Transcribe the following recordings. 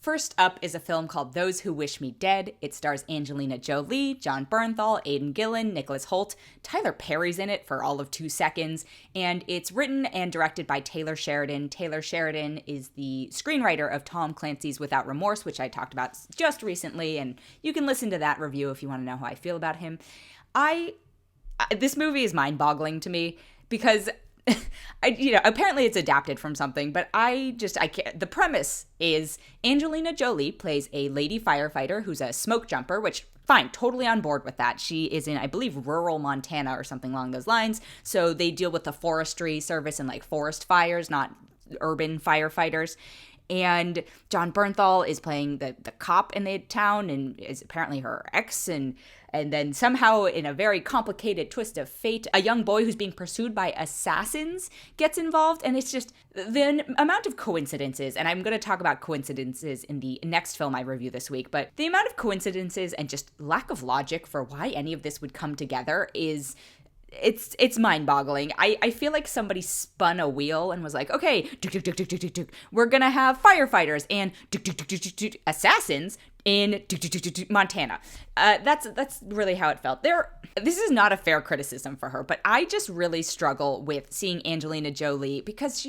First up is a film called Those Who Wish Me Dead. It stars Angelina Jolie, Jon Bernthal, AIden, Gillen, Nikolaj Hoult. Tyler Perry's in it for all of 2 seconds, and it's written and directed by Taylor Sheridan. Taylor Sheridan is the screenwriter of Tom Clancy's Without Remorse, which I talked about just recently, and you can listen to that review if you want to know how I feel about him. This movie is mind-boggling to me because apparently it's adapted from something, but I can't. The premise is Angelina Jolie plays a lady firefighter who's a smoke jumper, which, fine, totally on board with that. She is in, I believe, rural Montana or something along those lines. So they deal with the forestry service and like forest fires, not urban firefighters. And Jon Bernthal is playing the cop in the town and is apparently her ex. And then somehow, in a very complicated twist of fate, a young boy who's being pursued by assassins gets involved. And it's just the amount of coincidences, and I'm going to talk about coincidences in the next film I review this week, but the amount of coincidences and just lack of logic for why any of this would come together is... It's mind-boggling. I feel like somebody spun a wheel and was like, okay, we're gonna have firefighters and assassins in Montana. That's really how it felt. This is not a fair criticism for her, but I just really struggle with seeing Angelina Jolie because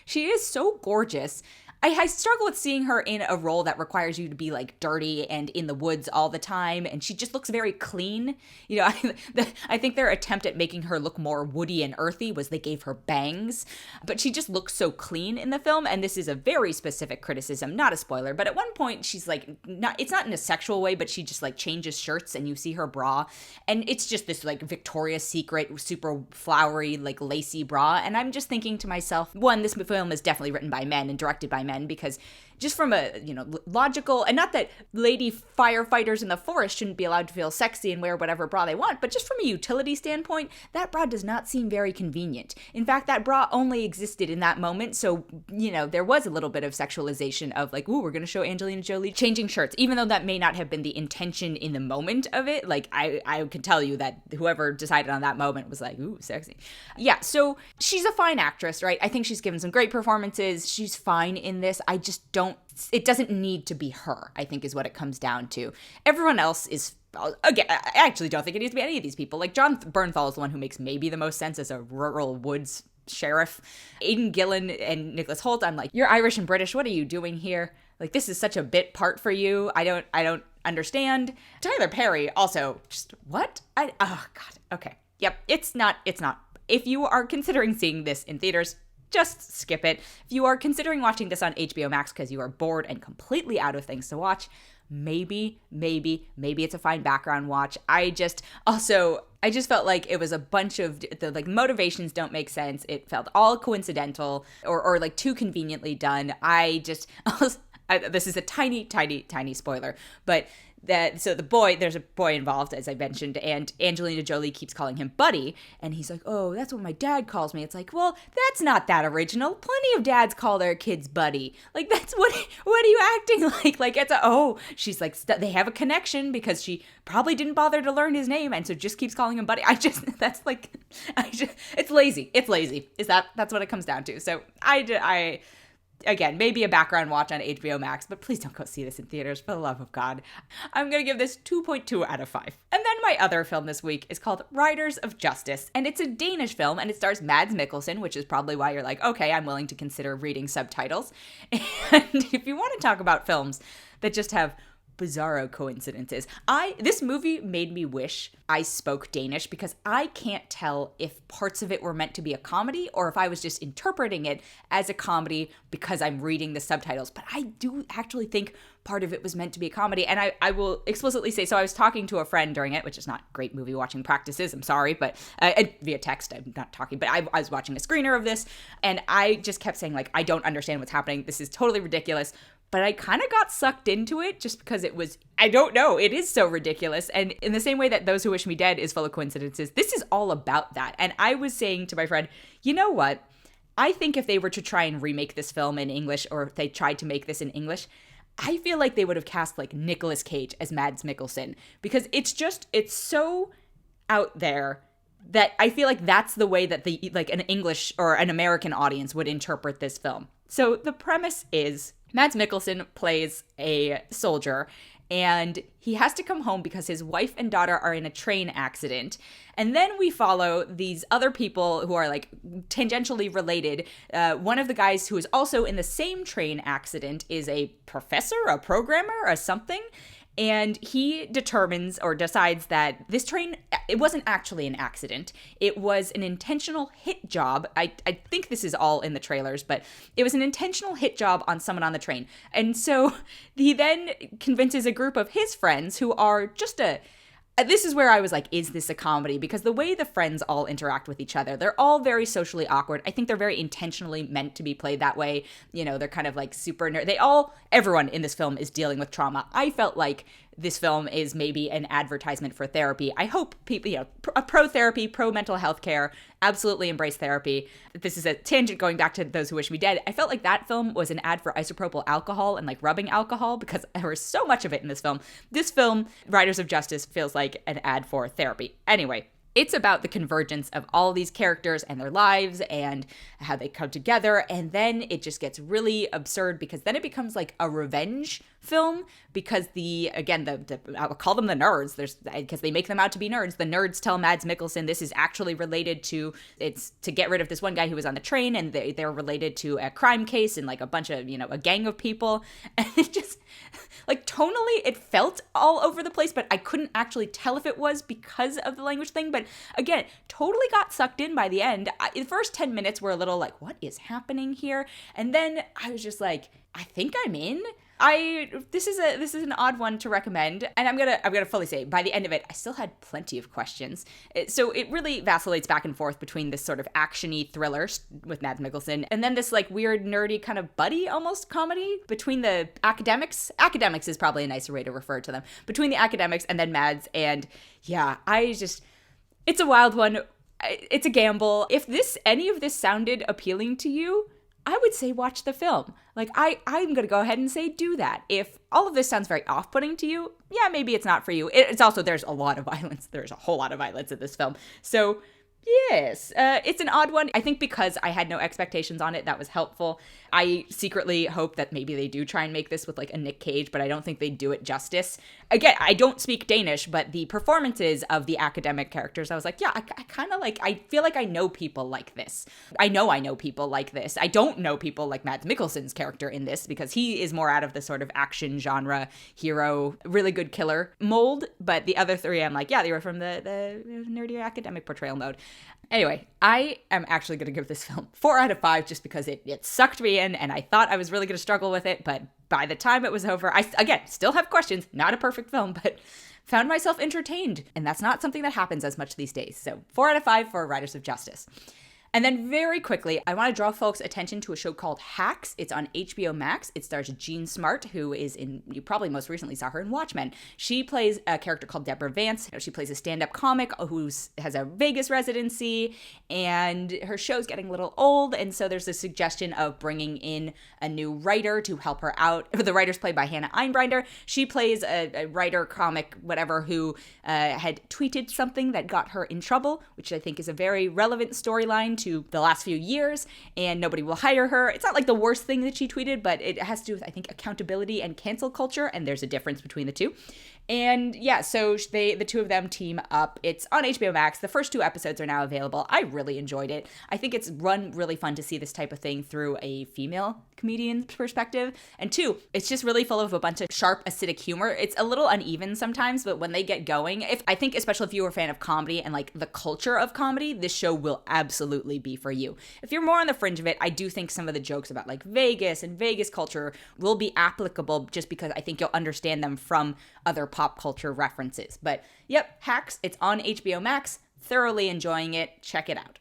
she is so gorgeous. I struggle with seeing her in a role that requires you to be like dirty and in the woods all the time, and she just looks very clean. I think their attempt at making her look more woody and earthy was they gave her bangs, but she just looks so clean in the film, and this is a very specific criticism, not a spoiler, but at one point she's like, it's not in a sexual way, but she just like changes shirts and you see her bra, and it's just this like Victoria's Secret, super flowery, like lacy bra, and I'm just thinking to myself, one, this film is definitely written by men and directed by men, because just from a logical, and not that lady firefighters in the forest shouldn't be allowed to feel sexy and wear whatever bra they want, but just from a utility standpoint, that bra does not seem very convenient. In fact, that bra only existed in that moment, so there was a little bit of sexualization of like, ooh, we're gonna show Angelina Jolie changing shirts, even though that may not have been the intention in the moment of it. Like I can tell you that whoever decided on that moment was like, ooh, sexy. Yeah, so she's a fine actress, right? I think she's given some great performances. She's fine in this. I just don't, it doesn't need to be her, I think is what it comes down to. Everyone else is, again, I actually don't think it needs to be any of these people. Like Jon Bernthal is the one who makes maybe the most sense as a rural woods sheriff. AIden, Gillen, and Nikolaj Hoult, I'm like, you're Irish and British, what are you doing here? Like, this is such a bit part for you. I don't understand. Tyler Perry also, just what? Oh God, okay. Yep, it's not. If you are considering seeing this in theaters, just skip it. If you are considering watching this on HBO Max because you are bored and completely out of things to watch, maybe it's a fine background watch. I just felt like it was a bunch of the like motivations don't make sense. It felt all coincidental or like too conveniently done. This is a tiny spoiler, but there's a boy involved, as I mentioned, and Angelina Jolie keeps calling him Buddy, and he's like, oh, that's what my dad calls me. It's like, well, that's not that original. Plenty of dads call their kids Buddy. Like, that's what are you acting like? Like, she's like, they have a connection because she probably didn't bother to learn his name, and so just keeps calling him Buddy. It's lazy. It's lazy. That's what it comes down to. So again, maybe a background watch on HBO Max, but please don't go see this in theaters, for the love of God. I'm going to give this 2.2 out of 5. And then my other film this week is called Riders of Justice, and it's a Danish film, and it stars Mads Mikkelsen, which is probably why you're like, okay, I'm willing to consider reading subtitles. And if you want to talk about films that just have bizarro coincidences, this movie made me wish I spoke Danish, because I can't tell if parts of it were meant to be a comedy or if I was just interpreting it as a comedy because I'm reading the subtitles. But I do actually think part of it was meant to be a comedy, and I will explicitly say, so I was talking to a friend during it, which is not great movie watching practices, I'm sorry, but via text, I'm not talking, but I was watching a screener of this, and I just kept saying, like, I don't understand what's happening, this is totally ridiculous. But I kind of got sucked into it just because it was, I don't know, it is so ridiculous. And in the same way that Those Who Wish Me Dead is full of coincidences, this is all about that. And I was saying to my friend, you know what? I think if they were to try and remake this film in English, or if they tried to make this in English, I feel like they would have cast like Nicolas Cage as Mads Mikkelsen, because it's so out there that I feel like that's the way that an English or an American audience would interpret this film. So the premise is Mads Mikkelsen plays a soldier, and he has to come home because his wife and daughter are in a train accident. And then we follow these other people who are like tangentially related. One of the guys who is also in the same train accident is a professor, a programmer, or something. And he determines or decides that this train, it wasn't actually an accident. It was an intentional hit job. I think this is all in the trailers, but it was an intentional hit job on someone on the train. And so he then convinces a group of his friends who are just this is where I was like, is this a comedy? Because the way the friends all interact with each other, they're all very socially awkward. I think they're very intentionally meant to be played that way. You know, they're kind of like super everyone in this film is dealing with trauma. I felt like this film is maybe an advertisement for therapy. I hope people, pro-therapy, pro-mental health care, absolutely embrace therapy. This is a tangent going back to Those Who Wish Me Dead. I felt like that film was an ad for isopropyl alcohol and like rubbing alcohol because there was so much of it in this film. This film, Riders of Justice, feels like an ad for therapy. Anyway, it's about the convergence of all these characters and their lives and how they come together. And then it just gets really absurd because then it becomes like a revenge film because I'll call them the nerds, because they make them out to be nerds. The nerds tell Mads Mikkelsen this is actually related to, it's to get rid of this one guy who was on the train, and they're related to a crime case and like a bunch of, a gang of people. And it just, like, tonally it felt all over the place, but I couldn't actually tell if it was because of the language thing. But again, totally got sucked in by the end. The first 10 minutes were a little like, what is happening here? And then I was just like, I think I'm in. This is an odd one to recommend, and I'm gonna fully say by the end of it, I still had plenty of questions. So it really vacillates back and forth between this sort of action-y thriller with Mads Mikkelsen, and then this like weird nerdy kind of buddy almost comedy between the academics. Academics is probably a nicer way to refer to them. Between the academics and then Mads, and yeah, it's a wild one. It's a gamble. If any of this sounded appealing to you, I would say watch the film. Like, I'm going to go ahead and say do that. If all of this sounds very off-putting to you, yeah, maybe it's not for you. It's also, there's a lot of violence. There's a whole lot of violence in this film. So, yes, it's an odd one. I think because I had no expectations on it, that was helpful. I secretly hope that maybe they do try and make this with like a Nick Cage, but I don't think they do it justice. Again, I don't speak Danish, but the performances of the academic characters, I was like, yeah, I kind of like, I feel like I know people like this. I know people like this. I don't know people like Mads Mikkelsen's character in this because he is more out of the sort of action genre hero, really good killer mold. But the other three, I'm like, yeah, they were from the nerdy academic portrayal mode. Anyway, I am actually going to give this film 4 out of 5 just because it sucked me in, and I thought I was really going to struggle with it, but by the time it was over, I, again, still have questions. Not a perfect film, but found myself entertained, and that's not something that happens as much these days. So 4 out of 5 for Riders of Justice. And then very quickly, I want to draw folks' attention to a show called Hacks. It's on HBO Max. It stars Jean Smart, who is you probably most recently saw her in Watchmen. She plays a character called Deborah Vance. She plays a stand-up comic who has a Vegas residency, and her show's getting a little old, and so there's a suggestion of bringing in a new writer to help her out. The writer's played by Hannah Einbinder. She plays a writer, comic, whatever, who had tweeted something that got her in trouble, which I think is a very relevant storyline to the last few years, and nobody will hire her. It's not like the worst thing that she tweeted, but it has to do with, I think, accountability and cancel culture, and there's a difference between the two. And yeah, so the two of them team up. It's on HBO Max. The first 2 episodes are now available. I really enjoyed it. I think it's really fun to see this type of thing through a female comedian's perspective. And 2, it's just really full of a bunch of sharp, acidic humor. It's a little uneven sometimes, but when they get going, I think especially if you're a fan of comedy and like the culture of comedy, this show will absolutely be for you. If you're more on the fringe of it, I do think some of the jokes about like Vegas and Vegas culture will be applicable just because I think you'll understand them from other pop culture references. But yep, Hacks, it's on HBO Max. Thoroughly enjoying it. Check it out.